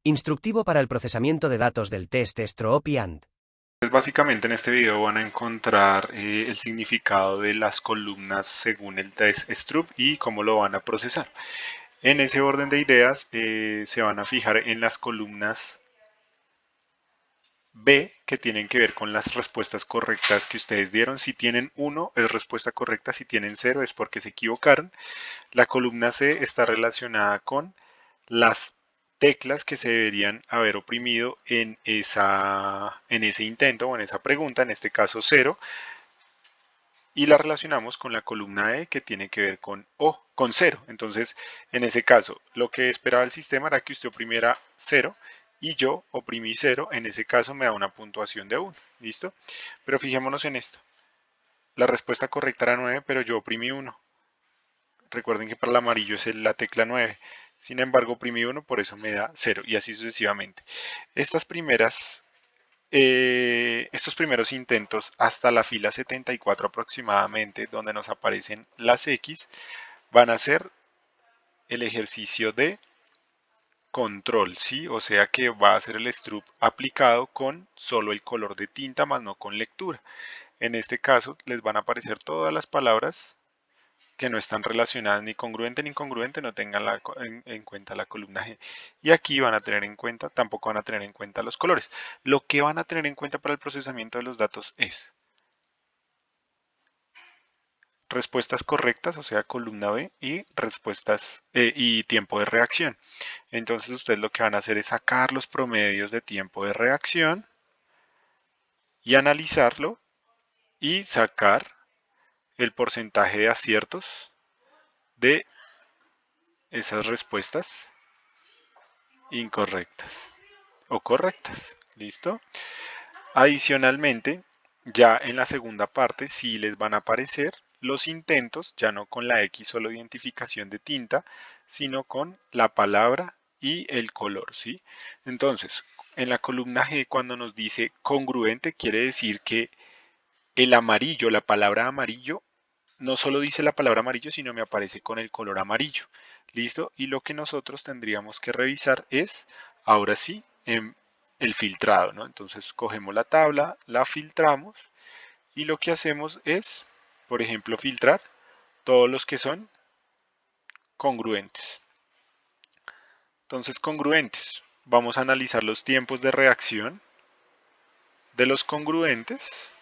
Instructivo para el procesamiento de datos del test Stroop y AND. Pues básicamente en este video van a encontrar el significado de las columnas según el test Stroop y cómo lo van a procesar. En ese orden de ideas se van a fijar en las columnas B, que tienen que ver con las respuestas correctas que ustedes dieron. Si tienen 1 es respuesta correcta, si tienen 0 es porque se equivocaron. La columna C está relacionada con las teclas que se deberían haber oprimido en ese intento o en esa pregunta, en este caso 0, y la relacionamos con la columna E que tiene que ver con O, con 0. Entonces, en ese caso, lo que esperaba el sistema era que usted oprimiera 0 y yo oprimí 0, en ese caso me da una puntuación de 1, ¿listo? Pero fijémonos en esto. La respuesta correcta era 9, pero yo oprimí 1. Recuerden que para el amarillo es la tecla 9. Sin embargo, oprimí 1, por eso me da 0 y así sucesivamente. Estos primeros intentos hasta la fila 74 aproximadamente, donde nos aparecen las X, van a ser el ejercicio de control, ¿sí? O sea que va a ser el Stroop aplicado con solo el color de tinta, más no con lectura. En este caso, les van a aparecer todas las palabras que no están relacionadas ni congruente ni incongruente, no tengan en cuenta la columna G. Y aquí van a tener en cuenta, tampoco van a tener en cuenta los colores. Lo que van a tener en cuenta para el procesamiento de los datos es respuestas correctas, o sea, columna B, y respuestas y tiempo de reacción. Entonces ustedes lo que van a hacer es sacar los promedios de tiempo de reacción y analizarlo y sacar el porcentaje de aciertos de esas respuestas incorrectas o correctas. ¿Listo? Adicionalmente, ya en la segunda parte sí les van a aparecer los intentos, ya no con la X solo identificación de tinta, sino con la palabra y el color, ¿sí? Entonces, en la columna G cuando nos dice congruente quiere decir que el amarillo, la palabra amarillo, no solo dice la palabra amarillo, sino me aparece con el color amarillo. ¿Listo? Y lo que nosotros tendríamos que revisar es, ahora sí, el filtrado, ¿no? Entonces cogemos la tabla, la filtramos y lo que hacemos es, por ejemplo, filtrar todos los que son congruentes. Entonces, congruentes. Vamos a analizar los tiempos de reacción de los congruentes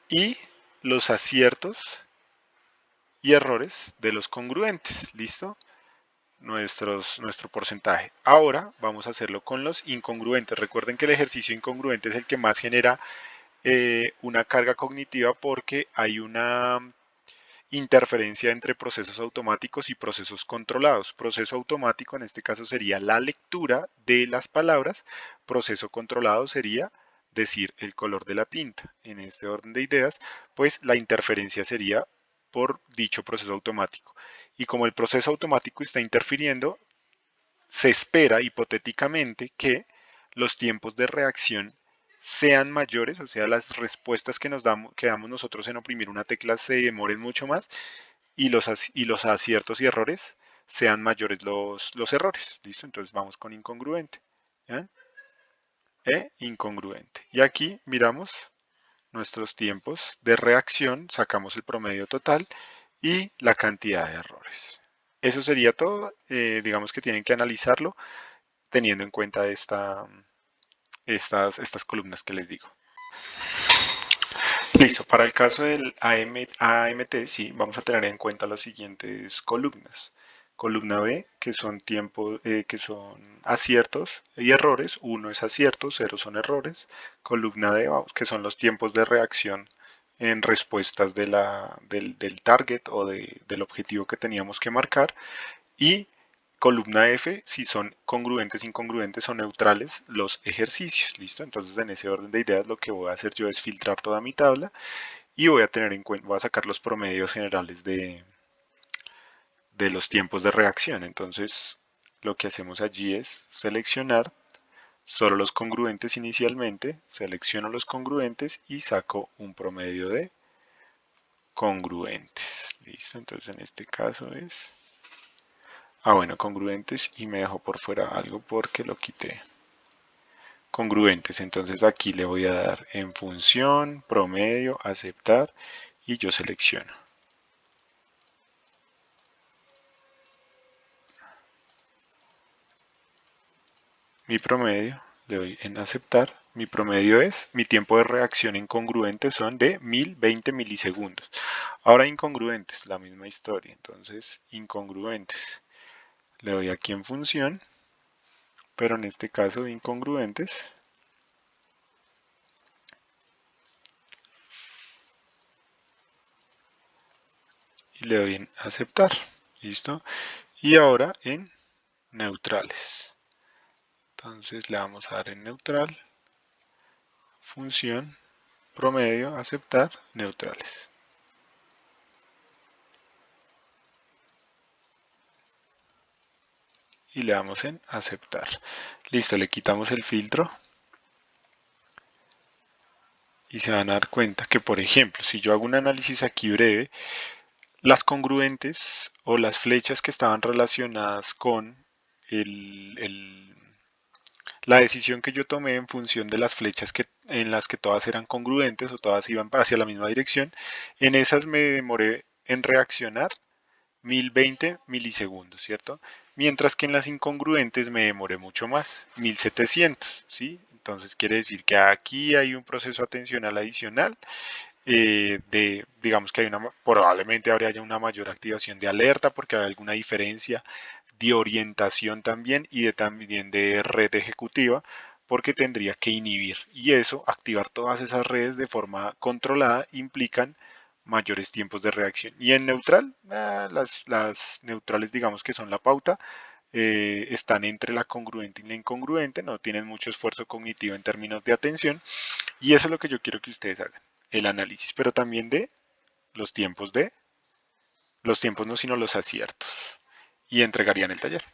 y los aciertos y errores de los congruentes. ¿Listo? Nuestro porcentaje. Ahora vamos a hacerlo con los incongruentes. Recuerden que el ejercicio incongruente es el que más genera una carga cognitiva porque hay una interferencia entre procesos automáticos y procesos controlados. Proceso automático en este caso sería la lectura de las palabras, proceso controlado sería decir el color de la tinta. En este orden de ideas, pues la interferencia sería por dicho proceso automático. Y como el proceso automático está interfiriendo, se espera hipotéticamente que los tiempos de reacción sean mayores, o sea, las respuestas que damos nosotros en oprimir una tecla se demoren mucho más y los aciertos y errores sean mayores los errores. ¿Listo? Entonces vamos con incongruente. ¿Ya? Incongruente. Y aquí miramos nuestros tiempos de reacción, sacamos el promedio total y la cantidad de errores. Eso sería todo. Digamos que tienen que analizarlo teniendo en cuenta estas columnas que les digo. Listo, para el caso del AMT, sí, vamos a tener en cuenta las siguientes columnas. Columna B, que son que son aciertos y errores. 1 es acierto, 0 son errores. Columna D, que son los tiempos de reacción en respuestas del target o del objetivo que teníamos que marcar. Y columna F, si son congruentes, incongruentes o neutrales los ejercicios, ¿listo? Entonces en ese orden de ideas lo que voy a hacer yo es filtrar toda mi tabla y voy a tener en cuenta, voy a sacar los promedios generales de los tiempos de reacción. Entonces lo que hacemos allí es seleccionar solo los congruentes inicialmente, selecciono los congruentes y saco un promedio de congruentes. ¿Listo? Entonces en este caso es bueno, congruentes, y me dejó por fuera algo porque lo quité. Congruentes, entonces aquí le voy a dar en función, promedio, aceptar, y yo selecciono. Mi promedio, le doy en aceptar, mi promedio es, mi tiempo de reacción incongruente son de 1020 milisegundos. Ahora incongruentes, la misma historia, entonces incongruentes. Le doy aquí en función, pero en este caso de incongruentes, y le doy en aceptar, ¿listo? Y ahora en neutrales. Entonces le vamos a dar en neutral, función, promedio, aceptar, neutrales. Y le damos en aceptar. Listo, le quitamos el filtro. Y se van a dar cuenta que, por ejemplo, si yo hago un análisis aquí breve, las congruentes o las flechas que estaban relacionadas con la decisión que yo tomé en función de las flechas en las que todas eran congruentes o todas iban hacia la misma dirección, en esas me demoré en reaccionar 1020 milisegundos, ¿cierto? Mientras que en las incongruentes me demoré mucho más, 1700, ¿sí? Entonces quiere decir que aquí hay un proceso atencional adicional, digamos que probablemente habría una mayor activación de alerta porque hay alguna diferencia de orientación también y también de red ejecutiva porque tendría que inhibir y eso, activar todas esas redes de forma controlada implican mayores tiempos de reacción. Y en neutral, las neutrales digamos que son la pauta, están entre la congruente y la incongruente, no tienen mucho esfuerzo cognitivo en términos de atención y eso es lo que yo quiero que ustedes hagan, el análisis, pero también de los tiempos no sino los aciertos y entregarían el taller.